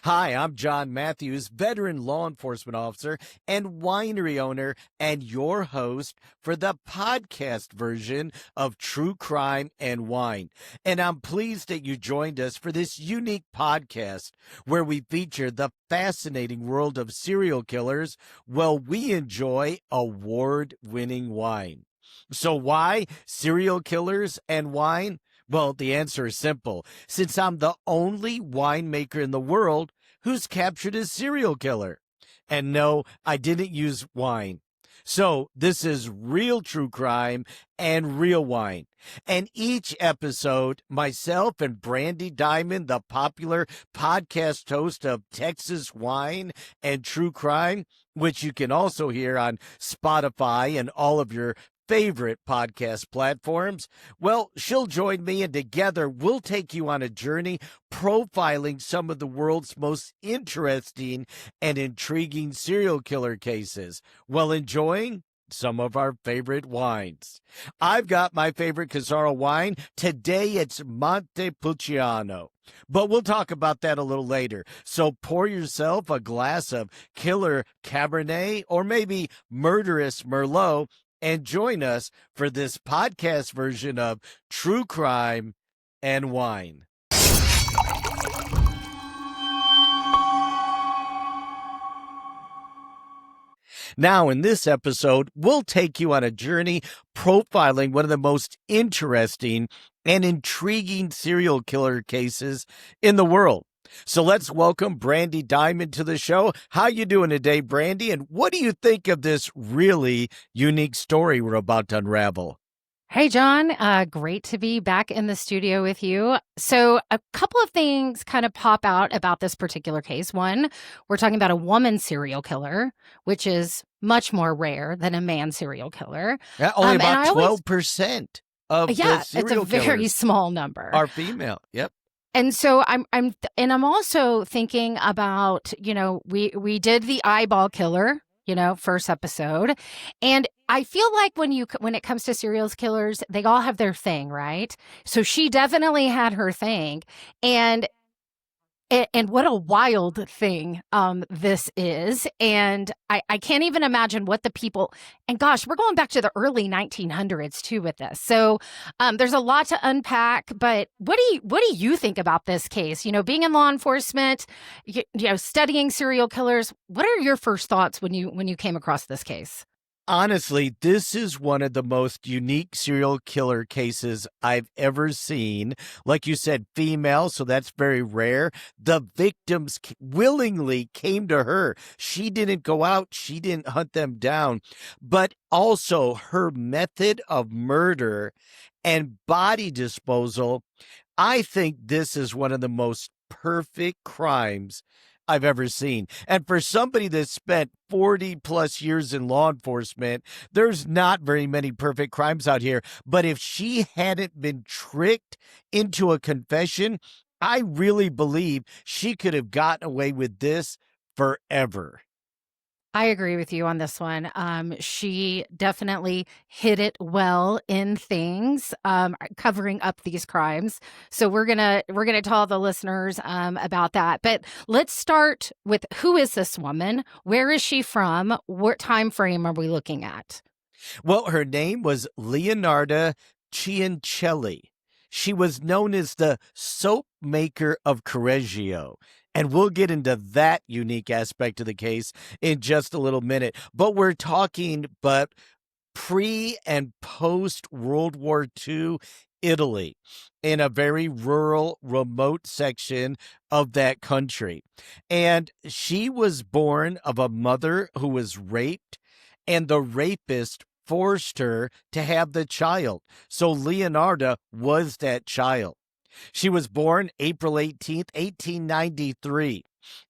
Hi, I'm John Matthews, veteran law enforcement officer and winery owner, and your host for the podcast version of True Crime and Wine. And I'm pleased that you joined us for this unique podcast where we feature the fascinating world of serial killers while we enjoy award-winning wine. So why serial killers and wine? Well, the answer is simple. Since I'm the only winemaker in the world who's captured a serial killer. And no, I didn't use wine. So this is real true crime and real wine. And each episode, myself and Brandy Diamond, the popular podcast host of Texas Wine and True Crime, which you can also hear on Spotify and all of your favorite podcast platforms, well, she'll join me and together we'll take you on a journey profiling some of the world's most interesting and intriguing serial killer cases while enjoying some of our favorite wines. I've got my favorite Casaro wine. Today it's Montepulciano. But we'll talk about that a little later. So pour yourself a glass of killer Cabernet or maybe murderous Merlot and join us for this podcast version of True Crime and Wine. Now, in this episode, we'll take you on a journey profiling one of the most interesting and intriguing serial killer cases in the world. So let's welcome Brandy Diamond to the show. How you doing today, Brandy? And what do you think of this really unique story we're about to unravel? Hey, John. Great to be back in the studio with you. So a couple of things kind of pop out about this particular case. One, we're talking about a woman serial killer, which is much more rare than a man serial killer. Yeah, only about 12% of the serial it's a very killers small number. are female. Yep. And so I'm also thinking about, we did the eyeball killer, first episode. And I feel like when it comes to serial killers, they all have their thing, right? So she definitely had her thing. And what a wild thing this is. And I can't even imagine what the people, and gosh, we're going back to the early 1900s too with this. So there's a lot to unpack, but what do you think about this case? Being in law enforcement, studying serial killers, what are your first thoughts when you came across this case? Honestly, this is one of the most unique serial killer cases I've ever seen. Like you said, female, so that's very rare. The victims willingly came to her. She didn't go out. She didn't hunt them down. But also her method of murder and body disposal, I think this is one of the most perfect crimes I've ever seen. And for somebody that spent 40 plus years in law enforcement, there's not very many perfect crimes out here. But if she hadn't been tricked into a confession, I really believe she could have gotten away with this forever. I agree with you on this one. She definitely hit it well in things, covering up these crimes. So we're gonna tell the listeners about that. But let's start with, who is this woman? Where is she from? What time frame are we looking at? Well, her name was Leonarda Ciancelli. She was known as the soap maker of Correggio. And we'll get into that unique aspect of the case in just a little minute. But we're talking pre and post World War II Italy, in a very rural, remote section of that country. And she was born of a mother who was raped, and the rapist forced her to have the child. So Leonarda was that child. She was born April 18th, 1893,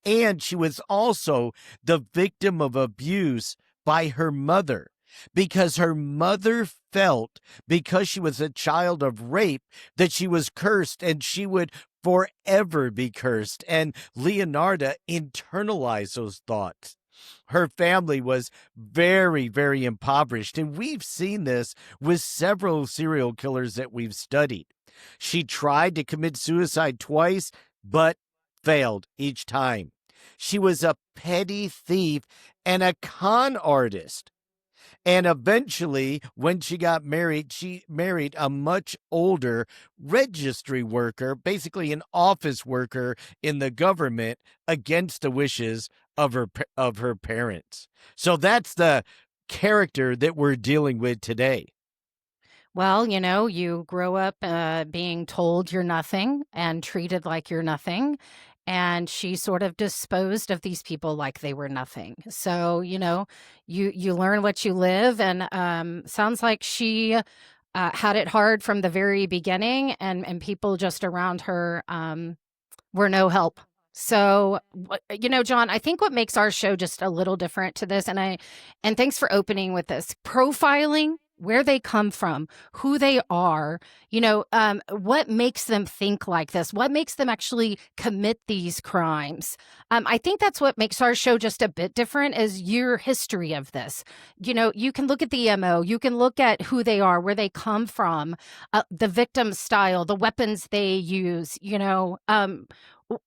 and she was also the victim of abuse by her mother, because her mother felt, because she was a child of rape, that she was cursed and she would forever be cursed. And Leonarda internalized those thoughts. Her family was very, very impoverished, and we've seen this with several serial killers that we've studied. She tried to commit suicide twice, but failed each time. She was a petty thief and a con artist. And eventually, when she married a much older registry worker, basically an office worker in the government, against the wishes of her parents. So that's the character that we're dealing with today. Well, you grow up being told you're nothing and treated like you're nothing. And she sort of disposed of these people like they were nothing. So, you learn what you live. And sounds like she had it hard from the very beginning, and people just around her were no help. So, John, I think what makes our show just a little different to this, and thanks for opening with this, profiling where they come from, who they are, what makes them think like this, what makes them actually commit these crimes. I think that's what makes our show just a bit different is your history of this. You can look at the MO, you can look at who they are, where they come from, the victim style, the weapons they use,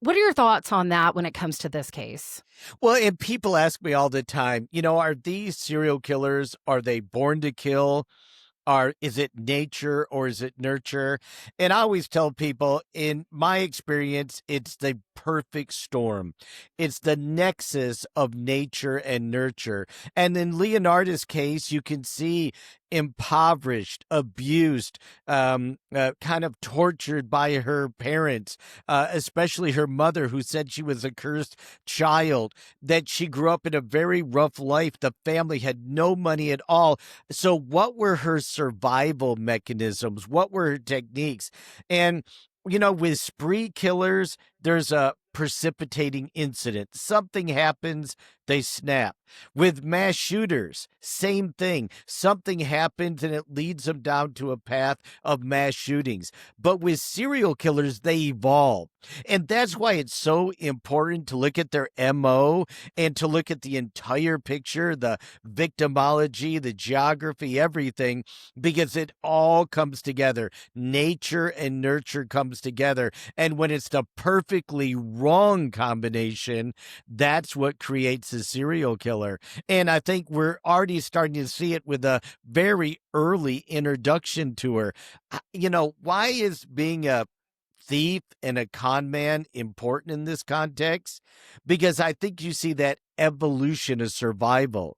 what are your thoughts on that when it comes to this case? Well, and people ask me all the time, are these serial killers, are they born to kill? Is it nature or is it nurture? And I always tell people, in my experience, it's the perfect storm. It's the nexus of nature and nurture. And in Leonardo's case, you can see impoverished, abused, kind of tortured by her parents, especially her mother, who said she was a cursed child, that she grew up in a very rough life. The family had no money at all. So what were her survival mechanisms? What were her techniques? And with spree killers, there's a precipitating incident. Something happens, they snap. With mass shooters, same thing. Something happens and it leads them down to a path of mass shootings. But with serial killers, they evolve. And that's why it's so important to look at their MO and to look at the entire picture, the victimology, the geography, everything, because it all comes together. Nature and nurture comes together. And when it's the perfectly wrong combination, that's what creates a serial killer. And I think we're already starting to see it with a very early introduction to her. Why is being a thief and a con man important in this context? Because I think you see that evolution of survival.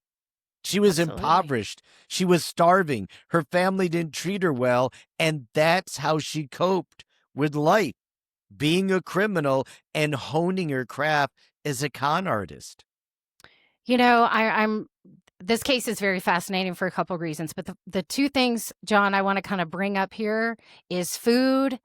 She was Absolutely. impoverished. She was starving. Her family didn't treat her well. And that's how she coped with life, being a criminal and honing her craft as a con artist. I'm this case is very fascinating for a couple of reasons, but the two things, John, I want to kind of bring up here is food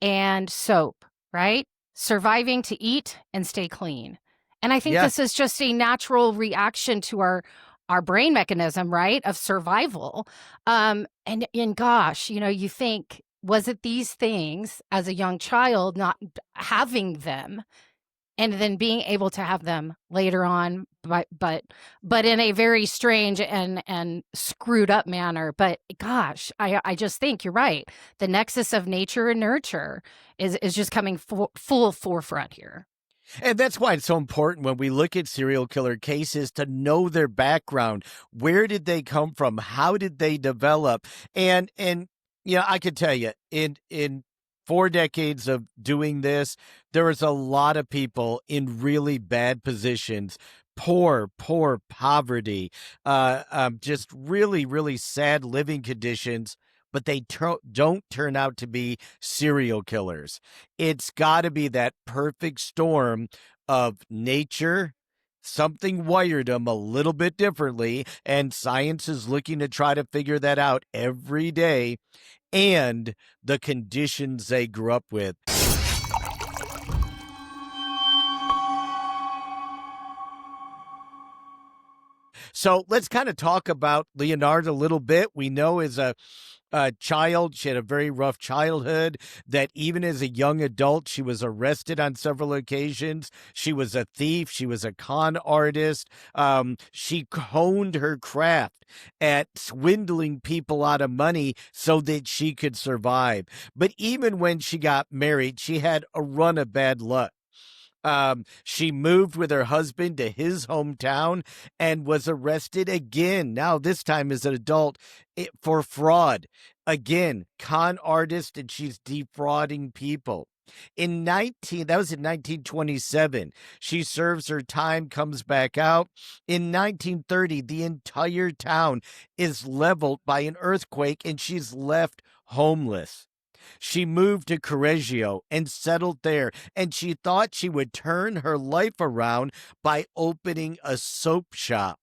and soap, right? Surviving to eat and stay clean. And I think Yes. this is just a natural reaction to our brain mechanism, right? Of survival. And gosh, you think, was it these things as a young child, not having them, and then being able to have them later on, but in a very strange and screwed up manner. But gosh, I just think you're right. The nexus of nature and nurture is just coming full forefront here. And that's why it's so important when we look at serial killer cases to know their background. Where did they come from? How did they develop? And I could tell you, in 4 decades of doing this, there was a lot of people in really bad positions, poor poverty, just really, really sad living conditions, but they don't turn out to be serial killers. It's got to be that perfect storm of nature. Something wired them a little bit differently, and science is looking to try to figure that out every day, and the conditions they grew up with. So let's kind of talk about Leonardo a little bit. We know as a child, she had a very rough childhood, that even as a young adult, she was arrested on several occasions. She was a thief. She was a con artist. She honed her craft at swindling people out of money so that she could survive. But even when she got married, she had a run of bad luck. She moved with her husband to his hometown and was arrested again, now this time as an adult, for fraud. Again, con artist, and she's defrauding people. That was in 1927. She serves her time, comes back out. In 1930, the entire town is leveled by an earthquake and she's left homeless. She moved to Correggio and settled there, and she thought she would turn her life around by opening a soap shop.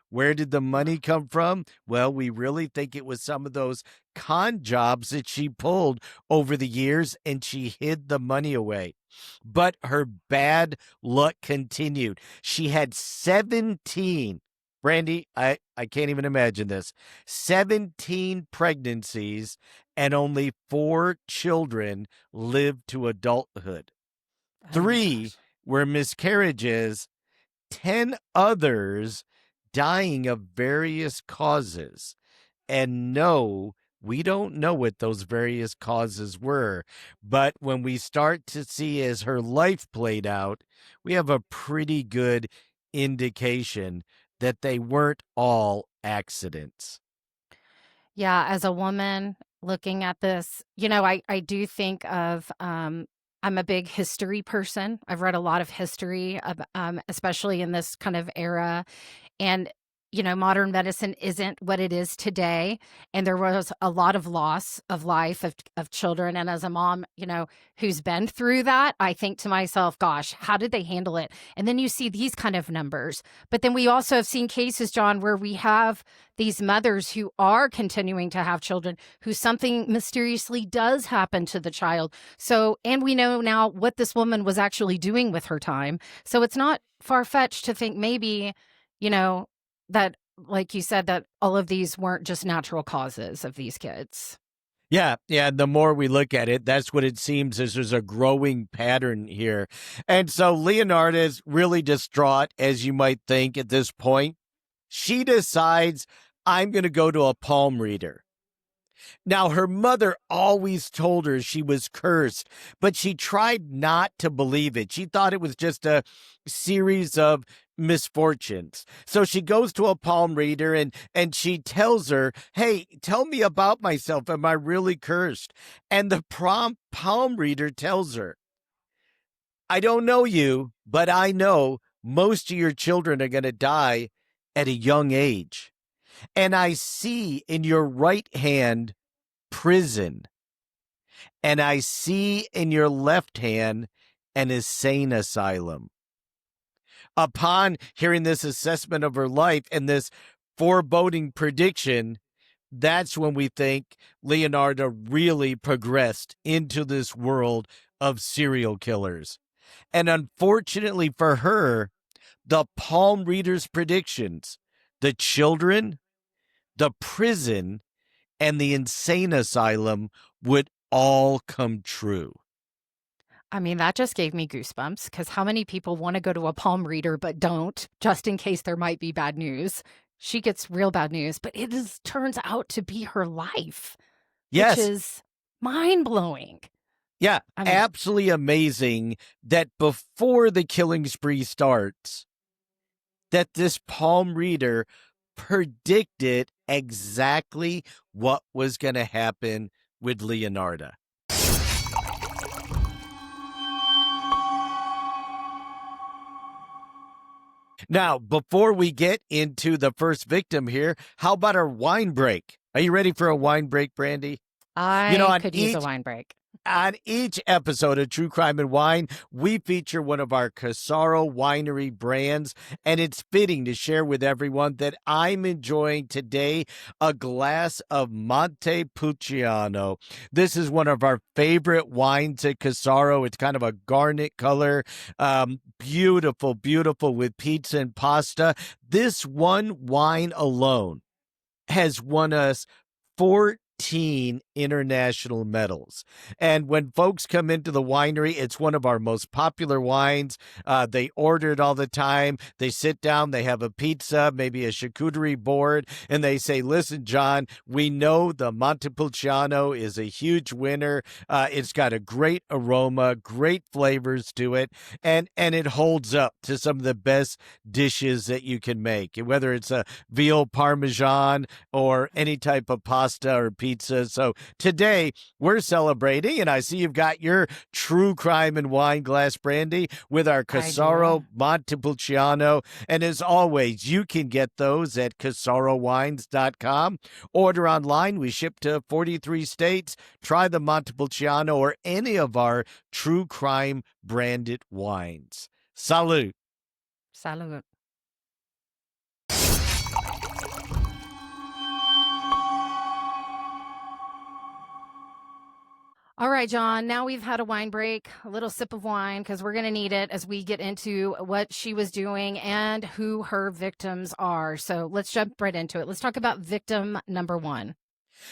Where did the money come from? Well, we really think it was some of those con jobs that she pulled over the years, and she hid the money away. But her bad luck continued. She had 17, Brandy, I can't even imagine this, 17 pregnancies, and only 4 children lived to adulthood. Oh my 3 gosh. were miscarriages, 10 others dying of various causes. And no, we don't know what those various causes were. But when we start to see as her life played out, we have a pretty good indication that they weren't all accidents. Yeah, as a woman looking at this, I do think of I'm a big history person. I've read a lot of history, especially in this kind of era. And, modern medicine isn't what it is today. And there was a lot of loss of life of children. And as a mom, who's been through that, I think to myself, gosh, how did they handle it? And then you see these kind of numbers. But then we also have seen cases, John, where we have these mothers who are continuing to have children, who something mysteriously does happen to the child. So, and we know now what this woman was actually doing with her time. So it's not far-fetched to think maybe, that, like you said, that all of these weren't just natural causes of these kids. Yeah. The more we look at it, that's what it seems is there's a growing pattern here. And so Leonardo is really distraught, as you might think at this point. She decides, I'm going to go to a palm reader. Now, her mother always told her she was cursed, but she tried not to believe it. She thought it was just a series of misfortunes. So she goes to a palm reader and she tells her, hey, tell me about myself. Am I really cursed? And the palm reader tells her, I don't know you, but I know most of your children are going to die at a young age. And I see in your right hand prison, and I see in your left hand an insane asylum. Upon hearing this assessment of her life and this foreboding prediction, that's when we think Leonardo really progressed into this world of serial killers. And unfortunately for her, the palm reader's predictions, the children, the prison, and the insane asylum would all come true. I mean, that just gave me goosebumps because how many people want to go to a palm reader but don't, just in case there might be bad news? She gets real bad news, but turns out to be her life, which Yes. is mind-blowing. Yeah, I mean, absolutely amazing that before the killing spree starts, that this palm reader predicted exactly what was going to happen with Leonardo. Now, before we get into the first victim here, how about our wine break? Are you ready for a wine break, Brandy? I could use a wine break. On each episode of True Crime and Wine, we feature one of our Casaro winery brands, and it's fitting to share with everyone that I'm enjoying today a glass of Montepulciano. This is one of our favorite wines at Casaro. It's kind of a garnet color, beautiful, beautiful with pizza and pasta. This one wine alone has won us 14 18 international medals. And when folks come into the winery, it's one of our most popular wines. They order it all the time. They sit down, they have a pizza, maybe a charcuterie board, and they say, listen, John, we know the Montepulciano is a huge winner. It's got a great aroma, great flavors to it, and it holds up to some of the best dishes that you can make, whether it's a veal parmesan or any type of pasta or pizza. So today we're celebrating, and I see you've got your True Crime and Wine glass brandy with our Casaro Montepulciano. And as always, you can get those at casarowines.com. Order online. We ship to 43 states. Try the Montepulciano or any of our True Crime branded wines. Salud. Salud. All right, John, now we've had a wine break, a little sip of wine, because we're going to need it as we get into what she was doing and who her victims are. So let's jump right into it. Let's talk about victim number one.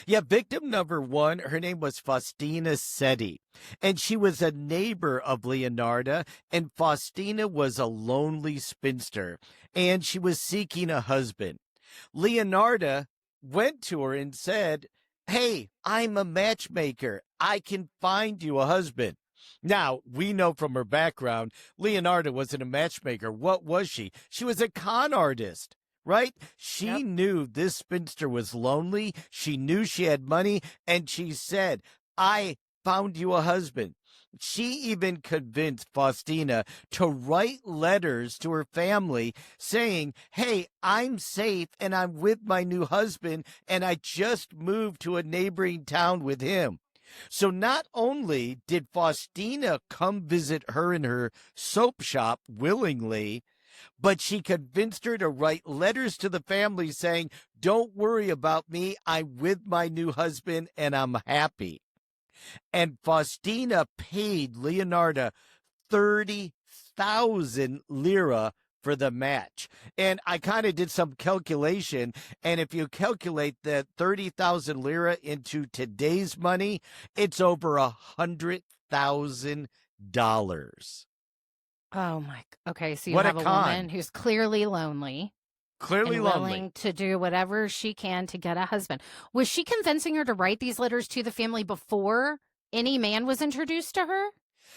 Yeah, victim number one, her name was Faustina Seti, and she was a neighbor of Leonarda, and Faustina was a lonely spinster, and she was seeking a husband. Leonarda went to her and said, hey, I'm a matchmaker. I can find you a husband. Now, we know from her background, Leonarda wasn't a matchmaker. What was she? She was a con artist, right? She knew this spinster was lonely. She knew she had money, and she said, I found you a husband. She even convinced Faustina to write letters to her family saying, hey, I'm safe and I'm with my new husband and I just moved to a neighboring town with him. So not only did Faustina come visit her in her soap shop willingly, but she convinced her to write letters to the family saying, don't worry about me. I'm with my new husband and I'm happy. And Faustina paid Leonarda 30,000 lira for the match. And I kind of did some calculation. And if you calculate that 30,000 lira into today's money, it's over $100,000. Oh my. Okay, so you What have a a con. woman who's clearly lonely. Clearly and lonely. willing to do whatever she can to get a husband. Was she convincing her to write these letters to the family before any man was introduced to her?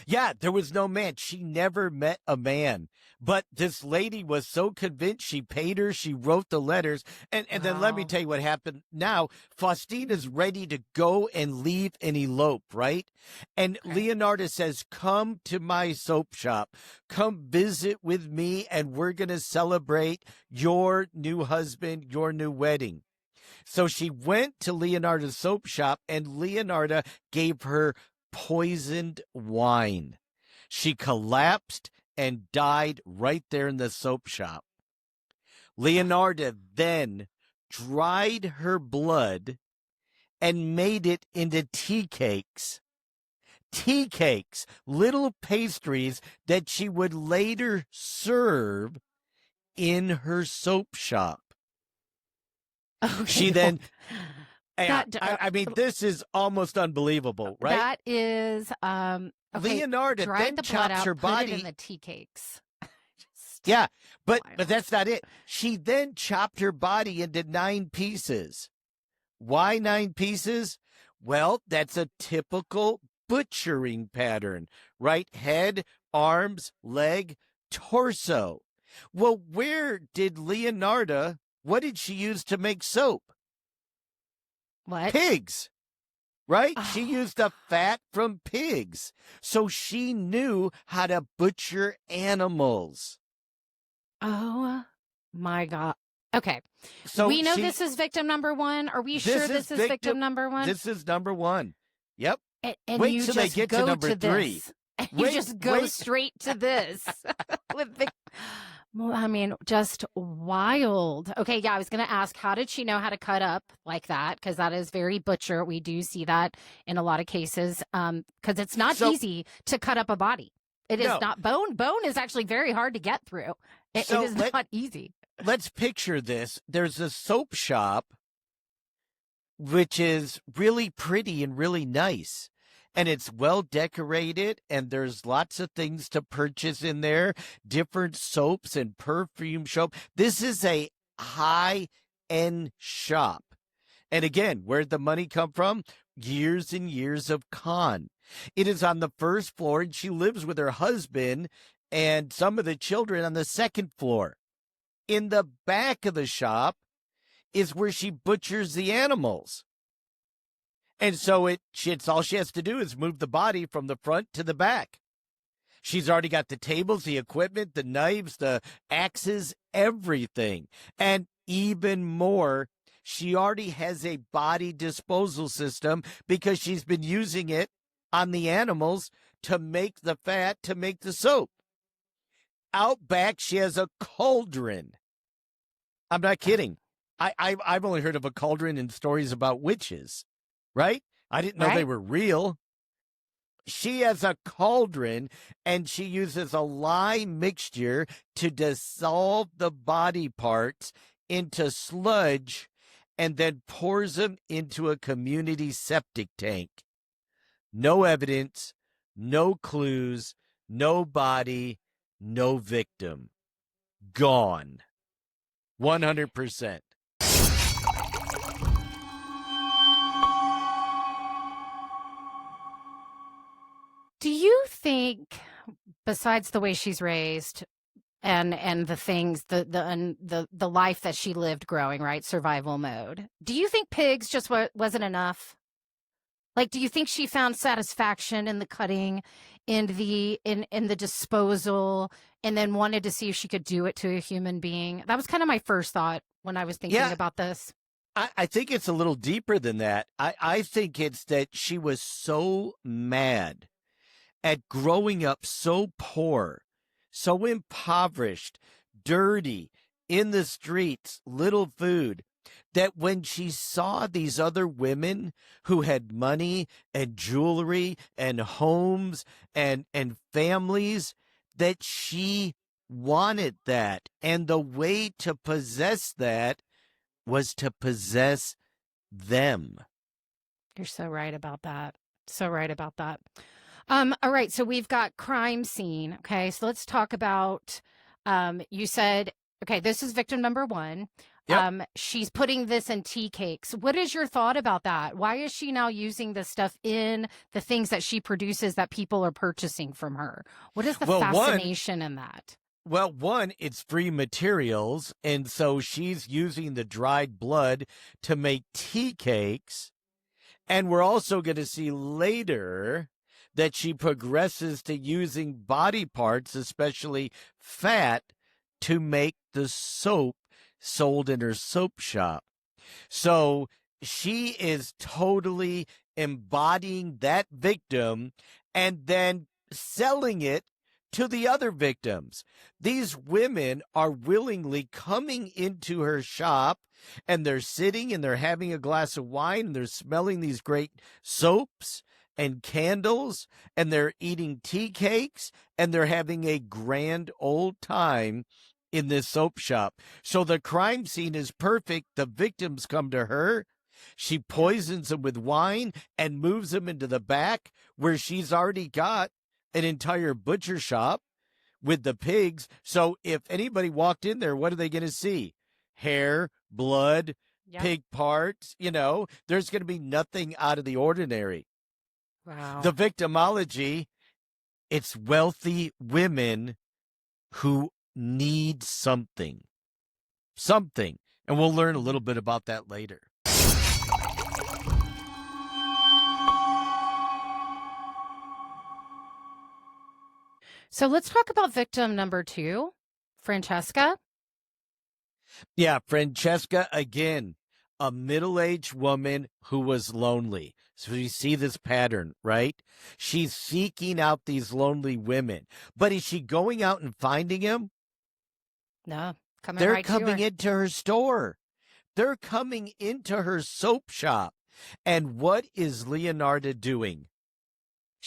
Yeah, there was no man. She never met a man. But this lady was so convinced, she paid her, she wrote the letters. And then let me tell you what happened. Now, Faustina's ready to go and leave and elope, right? And Leonarda says, come to my soap shop. Come visit with me, and we're going to celebrate your new husband, your new wedding. So she went to Leonarda's soap shop, and Leonarda gave her poisoned wine. She collapsed and died right there in the soap shop. Leonarda then dried her blood and made it into tea cakes. Tea cakes, little pastries that she would later serve in her soap shop. Okay, She then... That, I mean, this is almost unbelievable, right? That is, okay, Leonarda dried then the blood chops out, her put body. it in the tea cakes. Yeah, but that's not it. She then chopped her body into 9 pieces. Why 9 pieces? Well, that's a typical butchering pattern, right? Head, arms, leg, torso. Well, where did Leonarda, what did she use to make soap? What? Pigs, right? Oh. She used the fat from pigs. So she knew how to butcher animals. Oh my God. Okay. So we know this is victim number one. Are we sure this is victim number one? This is number one. Yep. And wait you till just they get go to number 3. You just go straight to this. Well, I mean, just wild. Okay, yeah, I was going to ask, how did she know how to cut up like that? Because that is very butcher. We do see that in a lot of cases because it's not easy to cut up a body. It is not. Bone is actually very hard to get through. It is not easy. Let's picture this. There's a soap shop which is really pretty and really nice. And it's well decorated, and there's lots of things to purchase in there, different soaps and perfume soap. This is a high end shop. And again, where'd the money come from? Years and years of con. It is on the first floor, and she lives with her husband and some of the children on the second floor. In the back of the shop is where she butchers the animals. And so it's all she has to do is move the body from the front to the back. She's already got the tables, the equipment, the knives, the axes, everything. And even more, she already has a body disposal system because she's been using it on the animals to make the fat, to make the soap. Out back, she has a cauldron. I'm not kidding. I've only heard of a cauldron in stories about witches, right? I didn't know they were real. She has a cauldron, and she uses a lye mixture to dissolve the body parts into sludge and then pours them into a community septic tank. No evidence, no clues, no body, no victim. Gone. 100%. Do you think, besides the way she's raised and the things, the life that she lived growing, right, survival mode, do you think pigs just wasn't enough? Like, do you think she found satisfaction in the cutting, in the disposal, and then wanted to see if she could do it to a human being? That was kind of my first thought when I was thinking about this. I think it's a little deeper than that. I think it's that she was so mad at growing up so poor, so impoverished, dirty, in the streets, little food, that when she saw these other women who had money and jewelry and homes and families, that she wanted that. And the way to possess that was to possess them. You're so right about that. So right about that. All right, so we've got crime scene. Okay, so let's talk about, you said, okay, this is victim number one. Yep. She's putting this in tea cakes. What is your thought about that? Why is she now using this stuff in the things that she produces that people are purchasing from her? What is the fascination in that? Well, one, it's free materials, and so she's using the dried blood to make tea cakes. And we're also going to see later that she progresses to using body parts, especially fat, to make the soap sold in her soap shop. So she is totally embodying that victim and then selling it to the other victims. These women are willingly coming into her shop, and they're sitting and they're having a glass of wine and they're smelling these great soaps and candles, and they're eating tea cakes, and they're having a grand old time in this soap shop. So the crime scene is perfect. The victims come to her. She poisons them with wine and moves them into the back where she's already got an entire butcher shop with the pigs. So if anybody walked in there, what are they going to see? Hair, blood, pig parts. There's going to be nothing out of the ordinary. Wow. The victimology, it's wealthy women who need something. And we'll learn a little bit about that later. So let's talk about victim number two, Francesca. Yeah, Francesca, again, a middle-aged woman who was lonely. So you see this pattern, right? She's seeking out these lonely women. But is she going out and finding them? No, they're coming into her store. They're coming into her soap shop. And what is Leonarda doing?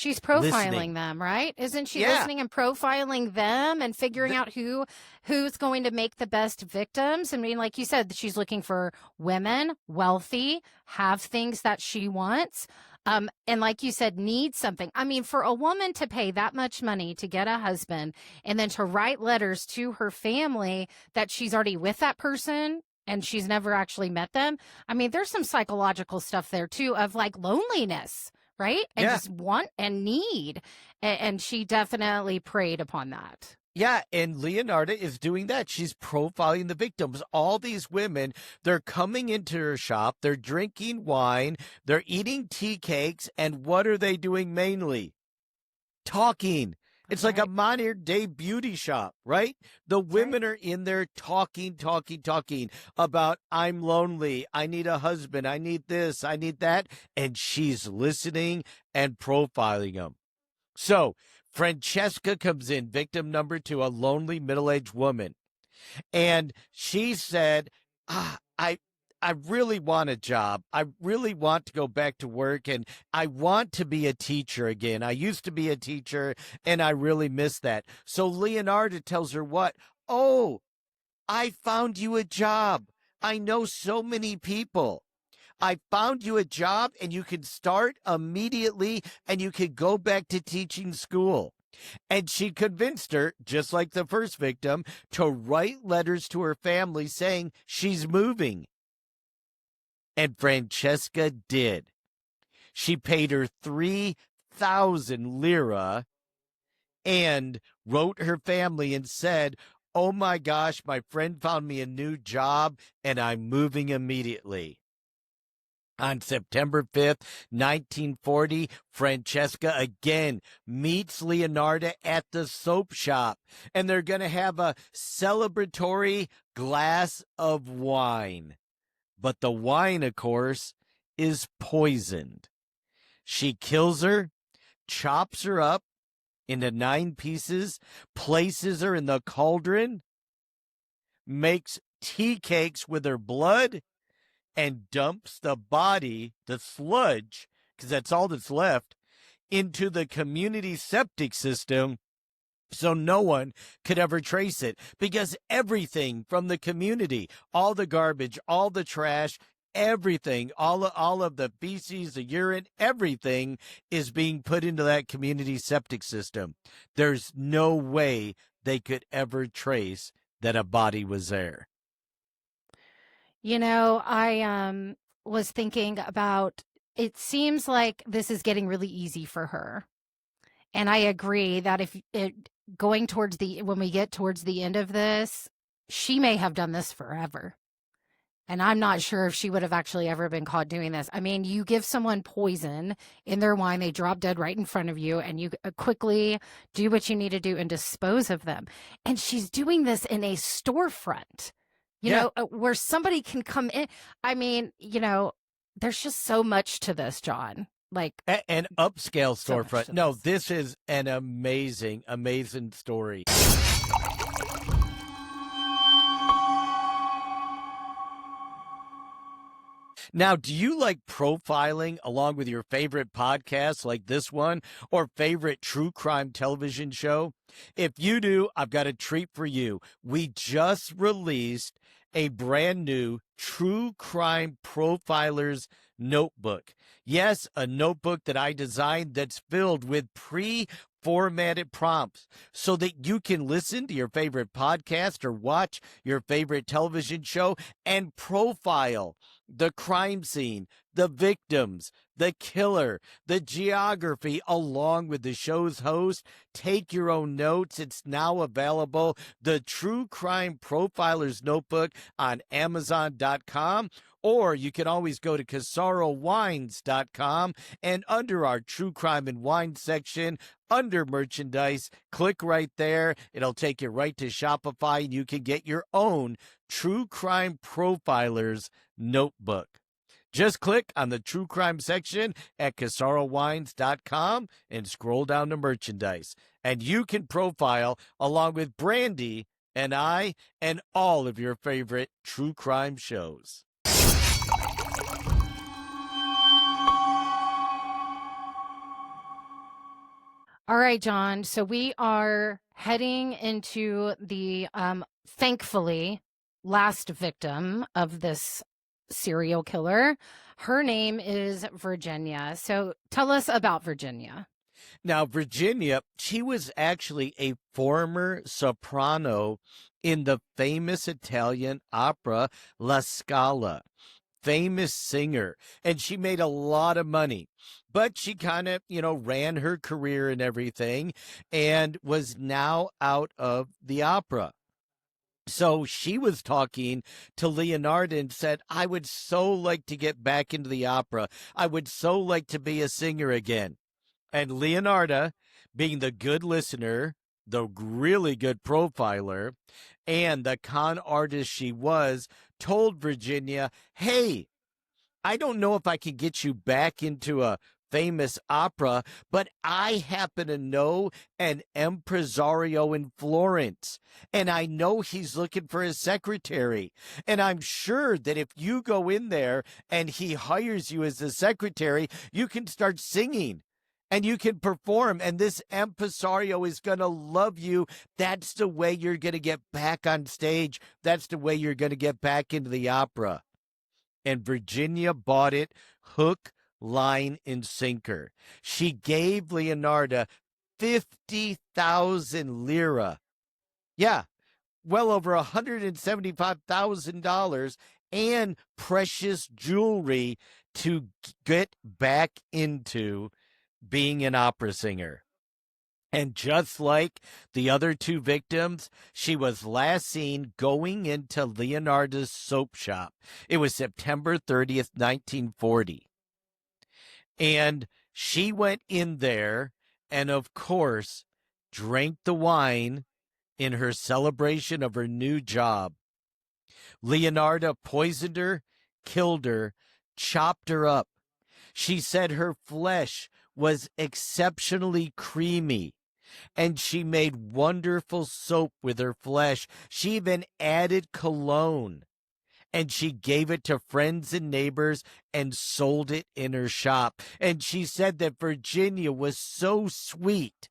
She's profiling listening. them, right? Isn't she Yeah. listening and profiling them and figuring out who's going to make the best victims? I mean, like you said, she's looking for women, wealthy, have things that she wants. And like you said, need something. I mean, for a woman to pay that much money to get a husband and then to write letters to her family that she's already with that person and she's never actually met them. I mean, there's some psychological stuff there too of like loneliness, right? And Yeah. just want and need. And she definitely preyed upon that. Yeah, and Leonardo is doing that. She's profiling the victims. All these women, they're coming into her shop, they're drinking wine, they're eating tea cakes, and what are they doing mainly? Talking. It's like a modern day beauty shop, right? The women are in there talking about, I'm lonely, I need a husband, I need this, I need that, and she's listening and profiling them. So Francesca comes in, victim number 2, a lonely middle-aged woman. And she said, I really want a job. I really want to go back to work, and I want to be a teacher again. I used to be a teacher, and I really miss that. So Leonardo tells her what? Oh, I found you a job. I know so many people. I found you a job, and you can start immediately, and you can go back to teaching school. And she convinced her, just like the first victim, to write letters to her family saying she's moving. And Francesca did. She paid her 3,000 lira and wrote her family and said, oh my gosh, my friend found me a new job and I'm moving immediately. On September 5th, 1940, Francesca again meets Leonardo at the soap shop, and they're going to have a celebratory glass of wine. But the wine, of course, is poisoned. She kills her, chops her up into 9 pieces, places her in the cauldron, makes tea cakes with her blood, and dumps the body, the sludge, because that's all that's left, into the community septic system so no one could ever trace it. Because everything from the community, all the garbage, all the trash, everything, all of the feces, the urine, everything is being put into that community septic system. There's no way they could ever trace that a body was there. You know, I was thinking about, it seems like this is getting really easy for her. And I agree that if it going towards when we get towards the end of this, she may have done this forever. And I'm not sure if she would have actually ever been caught doing this. I mean, you give someone poison in their wine, they drop dead right in front of you, and you quickly do what you need to do and dispose of them. And she's doing this in a storefront. You know, where somebody can come in. I mean, you know, there's just so much to this, John. Like an upscale storefront. No, this is an amazing, amazing story. Now, do you like profiling along with your favorite podcasts like this one or favorite true crime television show? If you do, I've got a treat for you. We just released a brand new True Crime Profilers notebook. Yes, a notebook that I designed that's filled with pre-formatted prompts so that you can listen to your favorite podcast or watch your favorite television show and profile the crime scene, the victims, the killer, the geography, along with the show's host. Take your own notes. It's now available. The True Crime Profilers Notebook on Amazon.com, or you can always go to CasaroWines.com, and under our True Crime and Wine section, under merchandise, click right there. It'll take you right to Shopify, and you can get your own True Crime Profilers Notebook. Just click on the True Crime section at CasaroWines.com and scroll down to merchandise. And you can profile along with Brandy and I and all of your favorite true crime shows. All right, John. So we are heading into the thankfully last victim of this serial killer. Her name is Virginia. So tell us about Virginia. Now, Virginia, she was actually a former soprano in the famous Italian opera La Scala. Famous singer, and she made a lot of money, but she kind of, ran her career and everything and was now out of the opera. So she was talking to Leonardo and said, I would so like to get back into the opera. I would so like to be a singer again. And Leonardo, being the good listener, the really good profiler, and the con artist she was, told Virginia, hey, I don't know if I can get you back into a famous opera, but I happen to know an impresario in Florence, and I know he's looking for a secretary. And I'm sure that if you go in there and he hires you as a secretary, you can start singing. And you can perform, and this impresario is going to love you. That's the way you're going to get back on stage. That's the way you're going to get back into the opera. And Virginia bought it hook, line, and sinker. She gave Leonardo 50,000 lira. Yeah, well over $175,000 and precious jewelry to get back into being an opera singer. And just like the other two victims, she was last seen going into Leonardo's soap shop. It was September 30th, 1940. And she went in there and, of course, drank the wine in her celebration of her new job. Leonardo poisoned her, killed her, chopped her up. She said her flesh was exceptionally creamy, and she made wonderful soap with her flesh. She even added cologne, and she gave it to friends and neighbors and sold it in her shop. And she said that Virginia was so sweet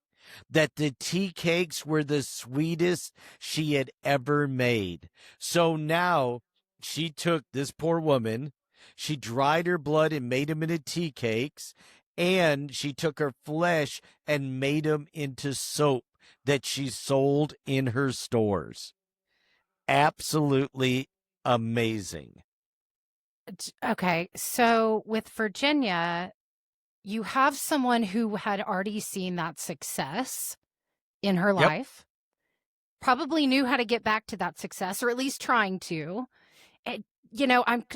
that the tea cakes were the sweetest she had ever made. So now she took this poor woman, she dried her blood and made them into tea cakes, and she took her flesh and made them into soap that she sold in her stores. Absolutely amazing. Okay. So with Virginia, you have someone who had already seen that success in her Yep. life, probably knew how to get back to that success, or at least trying to. And,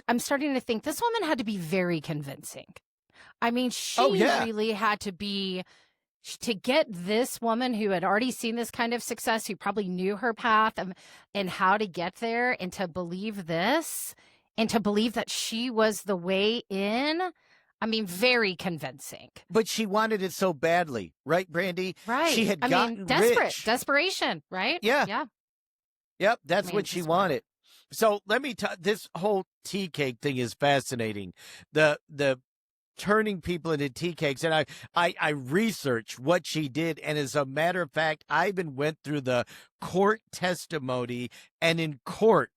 I'm starting to think this woman had to be very convincing. I mean, Oh, she yeah. really had to be to get this woman who had already seen this kind of success, who probably knew her path and how to get there, and to believe this, and to believe that she was the way in. I mean, very convincing. But she wanted it so badly, right, Brandy? Right. She had I mean, gotten rich. desperation, right? Yeah. Yeah. Yep, I that's mean, what she just wild. wanted. So let me tell this whole tea cake thing is fascinating. The turning people into tea cakes, and I researched what she did, and as a matter of fact, I even went through the court testimony, and in court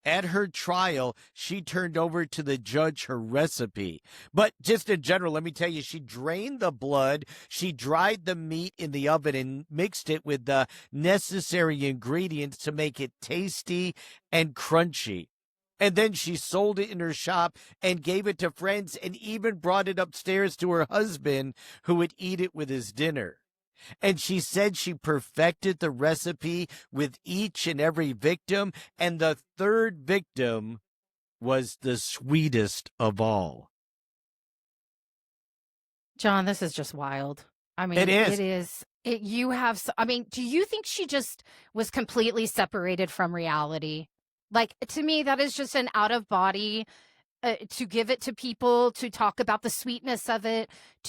at her trial, she turned over to the judge her recipe. But just in general, let me tell you, she drained the blood, she dried the meat in the oven and mixed it with the necessary ingredients to make it tasty and crunchy. And then she sold it in her shop and gave it to friends and even brought it upstairs to her husband, who would eat it with his dinner. And she said she perfected the recipe with each and every victim, and the third victim was the sweetest of all. John, this is just wild. I It mean, is. it is. I mean, do you think she just was completely separated from reality? Like, to me, that is just an out of body to give it to people, to talk about the sweetness of it.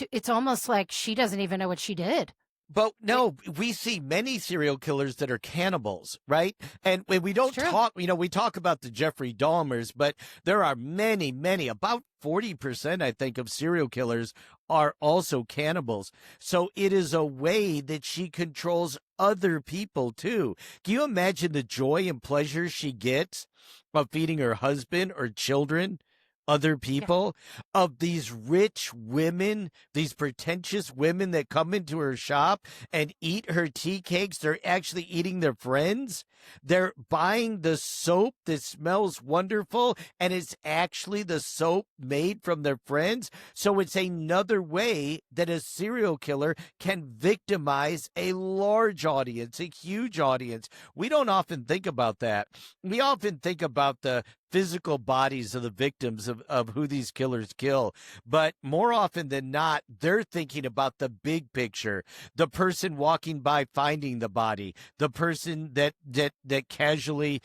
It's almost like she doesn't even know what she did. But no, we see many serial killers that are cannibals, right? And when we don't talk, we talk about the Jeffrey Dahmers, but there are many, about 40%, I think, of serial killers are also cannibals. So it is a way that she controls other people too. Can you imagine the joy and pleasure she gets of feeding her husband or children? Other people, of these rich women, these pretentious women that come into her shop and eat her tea cakes. They're actually eating their friends. They're buying the soap that smells wonderful, and it's actually the soap made from their friends. So it's another way that a serial killer can victimize a large audience, a huge audience. We don't often think about that. We often think about the physical bodies of the victims of who these killers kill. But more often than not, they're thinking about the big picture, the person walking by finding the body, the person that casually,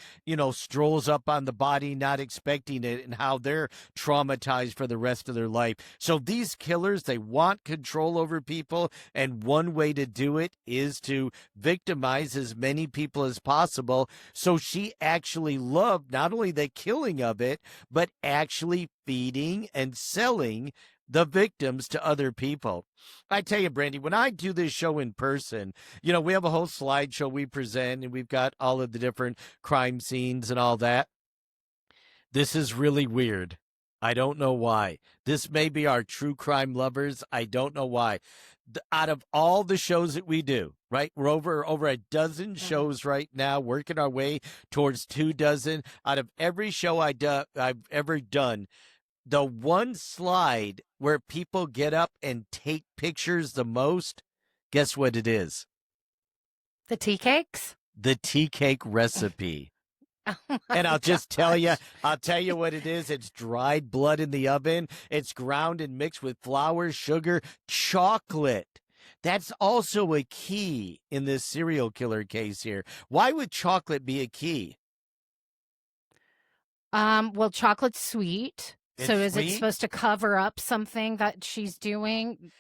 strolls up on the body, not expecting it, and how they're traumatized for the rest of their life. So these killers, they want control over people. And one way to do it is to victimize as many people as possible. So she actually loved not only the killing of it, but actually feeding and selling the victims to other people. I tell you, Brandy, when I do this show in person, we have a whole slideshow we present, and we've got all of the different crime scenes and all that. This is really weird. I don't know why. This may be our true crime lovers. I don't know why. Out of all the shows that we do, right? We're over a dozen shows right now, working our way towards 24. Out of every show I've ever done, the one slide where people get up and take pictures the most, guess what it is? The tea cakes? The tea cake recipe. And I'll just tell you what it is. It's dried blood in the oven. It's ground and mixed with flour, sugar, chocolate. That's also a key in this serial killer case here. Why would chocolate be a key? Well, chocolate's sweet. It's so is sweet? It supposed to cover up something that she's doing?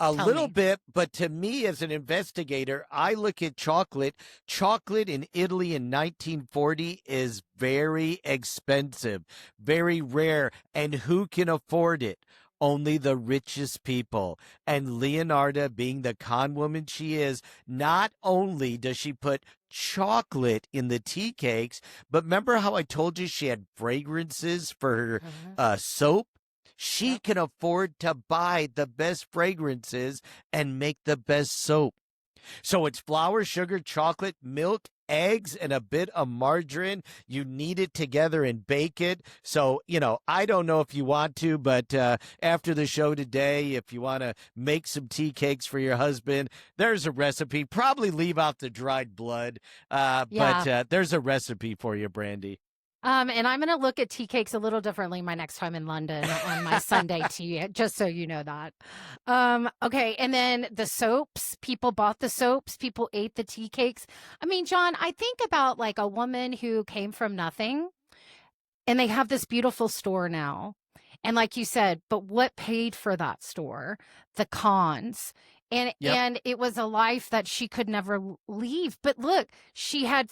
A Tell little me. bit, but to me as an investigator, I look at chocolate. Chocolate in Italy in 1940 is very expensive, very rare. And who can afford it? Only the richest people. And Leonardo, being the con woman she is, not only does she put chocolate in the tea cakes, but remember how I told you she had fragrances for her soap? She can afford to buy the best fragrances and make the best soap. So it's flour, sugar, chocolate, milk, eggs, and a bit of margarine. You knead it together and bake it. So, I don't know if you want to, but after the show today, if you want to make some tea cakes for your husband, there's a recipe. Probably leave out the dried blood, but there's a recipe for you, Brandy. And I'm going to look at tea cakes a little differently my next time in London on my Sunday tea, just so you know that. Okay. And then the soaps, people bought the soaps, people ate the tea cakes. I mean, John, I think about like a woman who came from nothing and they have this beautiful store now. And like you said, but what paid for that store? The cons. And it was a life that she could never leave. But look, she had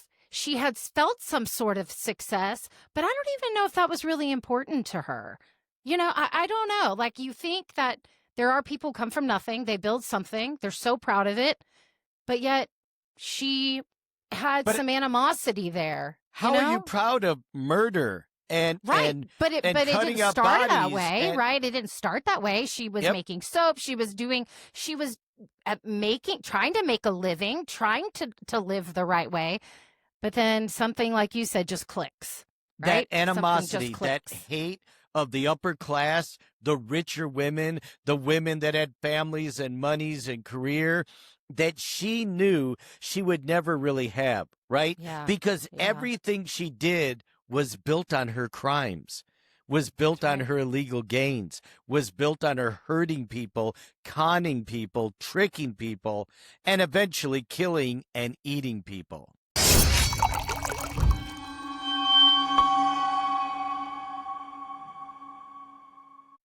felt some sort of success, but I don't even know if that was really important to her. I don't know. Like, you think that there are people who come from nothing, they build something, they're so proud of it, but yet she had some animosity there. How are you proud of murder? But it didn't start that way, right? It didn't start that way. She was making soap. She was trying to make a living, trying to live the right way. But then something, like you said, just clicks. Right? That animosity, that hate of the upper class, the richer women, the women that had families and monies and career, that she knew she would never really have, right? Yeah. Because everything she did was built on her crimes, was built on her illegal gains, was built on her hurting people, conning people, tricking people, and eventually killing and eating people.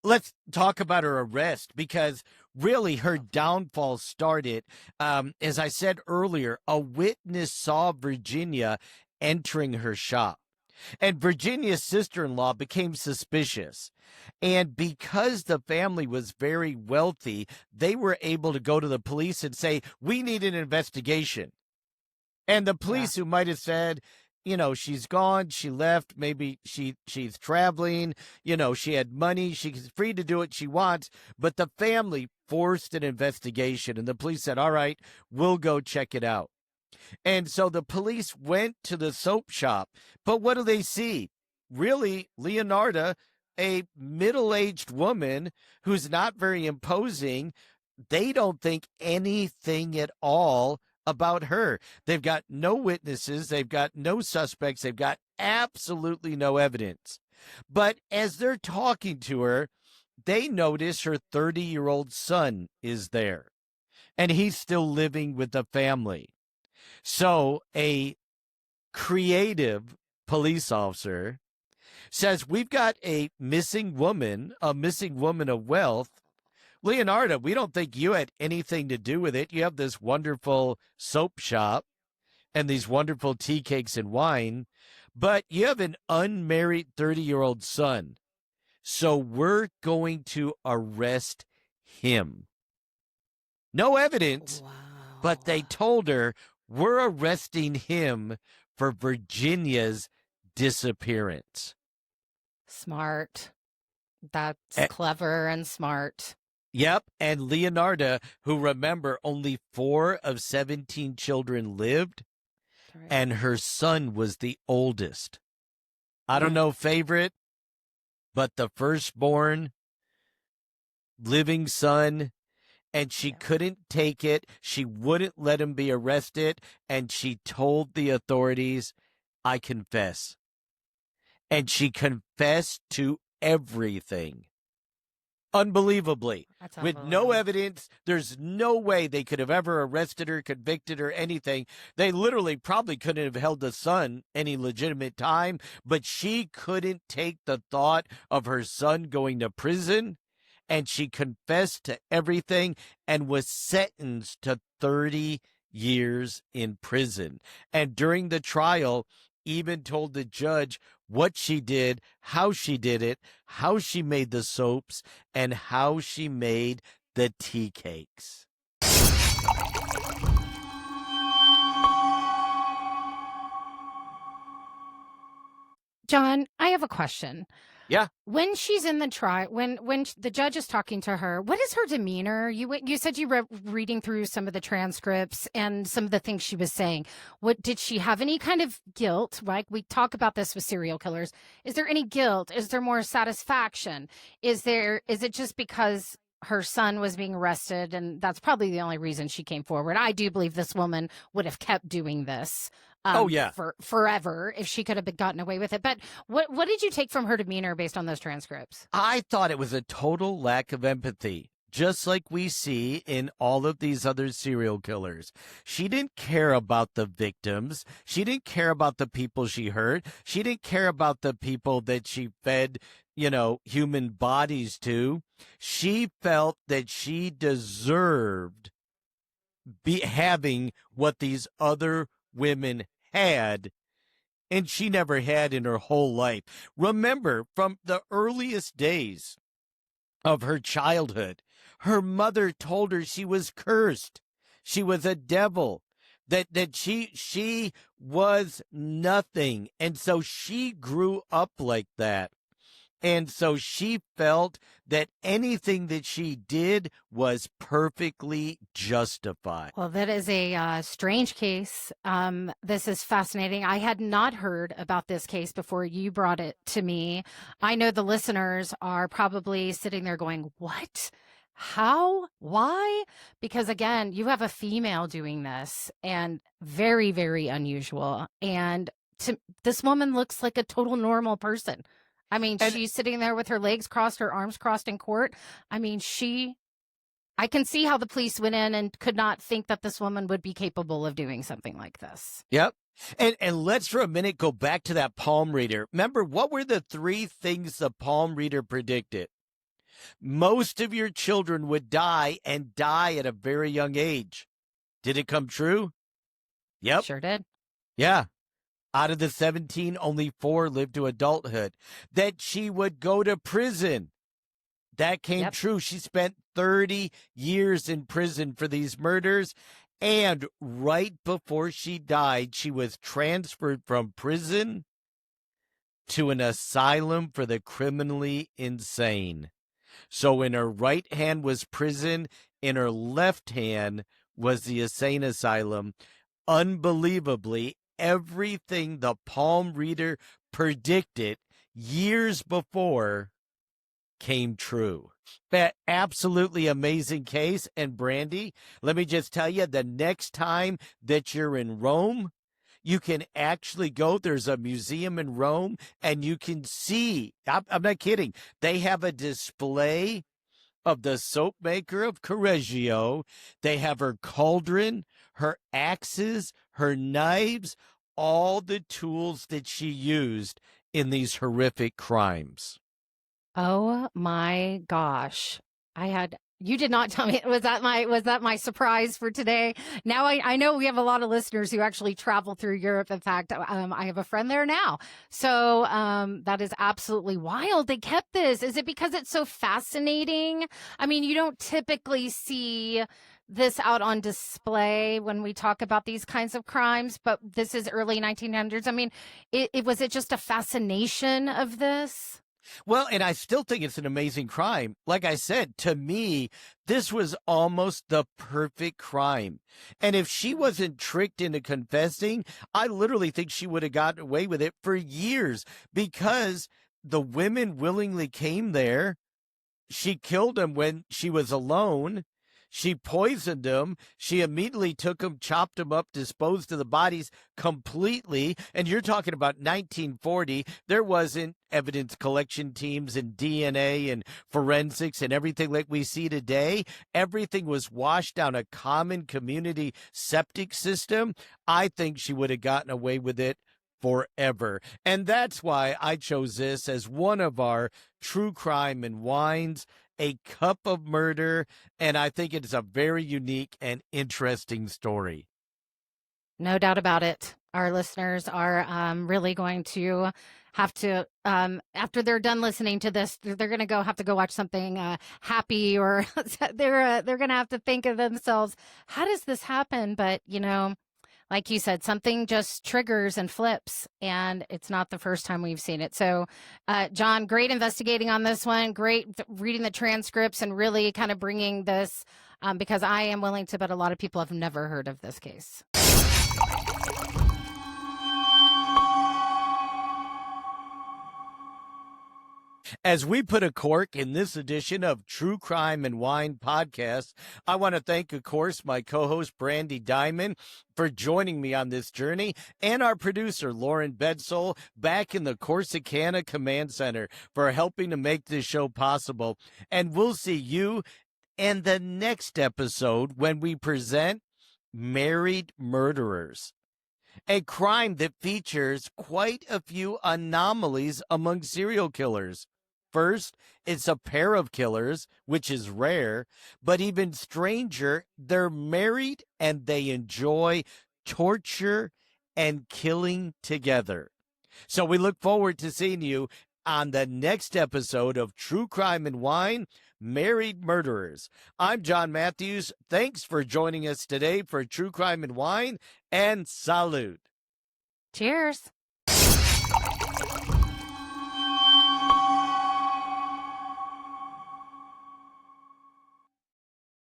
let's talk about her arrest, because really her downfall started, as I said earlier, a witness saw Virginia entering her shop. And Virginia's sister-in-law became suspicious. And because the family was very wealthy, they were able to go to the police and say, we need an investigation. And the police, who might have said, she's gone, she left, maybe she's traveling, she had money, she's free to do what she wants. But the family forced an investigation, and the police said, all right, we'll go check it out. And so the police went to the soap shop, but what do they see? Really, Leonarda, a middle-aged woman who's not very imposing. They don't think anything at all about her. They've got no witnesses. They've got no suspects. They've got absolutely no evidence. But as they're talking to her, they notice her 30-year-old son is there, and he's still living with the family. So a creative police officer says, we've got a missing woman of wealth. Leonarda, we don't think you had anything to do with it. You have this wonderful soap shop and these wonderful tea cakes and wine, but you have an unmarried 30-year-old son. So we're going to arrest him. No evidence, but they told her, we're arresting him for Virginia's disappearance. Smart. That's clever and smart. Yep. And Leonarda, who, remember, only 4 of 17 children lived, Right. and her son was the oldest. I don't know favorite, but the firstborn living son, and she couldn't take it. She wouldn't let him be arrested, and she told the authorities, I confess. And she confessed to everything. Unbelievably. That's With unbelievable. no evidence, there's no way they could have ever arrested her, convicted her, anything. They literally probably couldn't have held the son any legitimate time, but she couldn't take the thought of her son going to prison, and she confessed to everything and was sentenced to 30 years in prison. And during the trial, even told the judge what she did, how she did it, how she made the soaps, and how she made the tea cakes. John, I have a question. Yeah. When she's in the trial, when the judge is talking to her, what is her demeanor? You said you were reading through some of the transcripts and some of the things she was saying. What did she have any kind of guilt? Like we talk about this with serial killers. Is there any guilt? Is there more satisfaction? Is it just because her son was being arrested and that's probably the only reason she came forward? I do believe this woman would have kept doing this. For forever if she could have gotten away with it. But what did you take from her demeanor based on those transcripts? I thought it was a total lack of empathy, just like we see in all of these other serial killers. She didn't care about the victims. She didn't care about the people she hurt. She didn't care about the people that she fed, human bodies to. She felt that she deserved having what these other women had, and she never had in her whole life. Remember, from the earliest days of her childhood, her mother told her she was cursed. She was a devil, that she was nothing. And so she grew up like that. And so she felt that anything that she did was perfectly justified. Well, that is a strange case. This is fascinating. I had not heard about this case before you brought it to me. I know the listeners are probably sitting there going, what? How? Why? Because again, you have a female doing this and very, very unusual. And this woman looks like a total normal person. I mean, she's sitting there with her legs crossed, her arms crossed in court. I mean, I can see how the police went in and could not think that this woman would be capable of doing something like this. Yep. And let's for a minute go back to that palm reader. Remember, what were the 3 things the palm reader predicted? Most of your children would die and die at a very young age. Did it come true? Yep. Sure did. Yeah. Out of the 17, only 4 lived to adulthood. That she would go to prison. That came true. She spent 30 years in prison for these murders. And right before she died, she was transferred from prison to an asylum for the criminally insane. So in her right hand was prison, in her left hand was the insane asylum. Unbelievably, everything the palm reader predicted years before came true. That absolutely amazing case. And Brandy, let me just tell you, the next time that you're in Rome, you can actually go. There's a museum in Rome, and you can see, I'm not kidding, they have a display of the soap maker of Correggio. They have her cauldron, her axes, her knives, all the tools that she used in these horrific crimes. Oh my gosh. You did not tell me. Was that my surprise for today? Now I know we have a lot of listeners who actually travel through Europe. In fact, I have a friend there now. So that is absolutely wild. They kept this. Is it because it's so fascinating? I mean, you don't typically see this out on display when we talk about these kinds of crimes, but this is early 1900s. I mean, was it just a fascination of this? Well, and I still think it's an amazing crime. Like I said, to me, this was almost the perfect crime. And if she wasn't tricked into confessing, I literally think she would have gotten away with it for years because the women willingly came there. She killed him when she was alone. She poisoned him. She immediately took him, chopped him up, disposed of the bodies completely. And you're talking about 1940. There wasn't evidence collection teams and DNA and forensics and everything like we see today. Everything was washed down a common community septic system. I think she would have gotten away with it forever. And that's why I chose this as one of our true crime and wines, A Cup of Murder, and I think it is a very unique and interesting story. No doubt about it. Our listeners are really going to have to, after they're done listening to this, they're going to have to go watch something happy, or they're going to have to think of themselves, how does this happen? But, like you said, something just triggers and flips, and it's not the first time we've seen it. So, John, great investigating on this one. Great reading the transcripts and really kind of bringing this, because I am willing to bet a lot of people have never heard of this case. As we put a cork in this edition of True Crime and Wine podcast, I want to thank, of course, my co-host Brandy Diamond for joining me on this journey, and our producer Lauren Bedsole back in the Corsicana Command Center for helping to make this show possible. And we'll see you in the next episode when we present Married Murderers, a crime that features quite a few anomalies among serial killers. First, it's a pair of killers, which is rare, but even stranger, they're married and they enjoy torture and killing together. So we look forward to seeing you on the next episode of True Crime and Wine, Married Murderers. I'm John Matthews. Thanks for joining us today for True Crime and Wine, and salute. Cheers.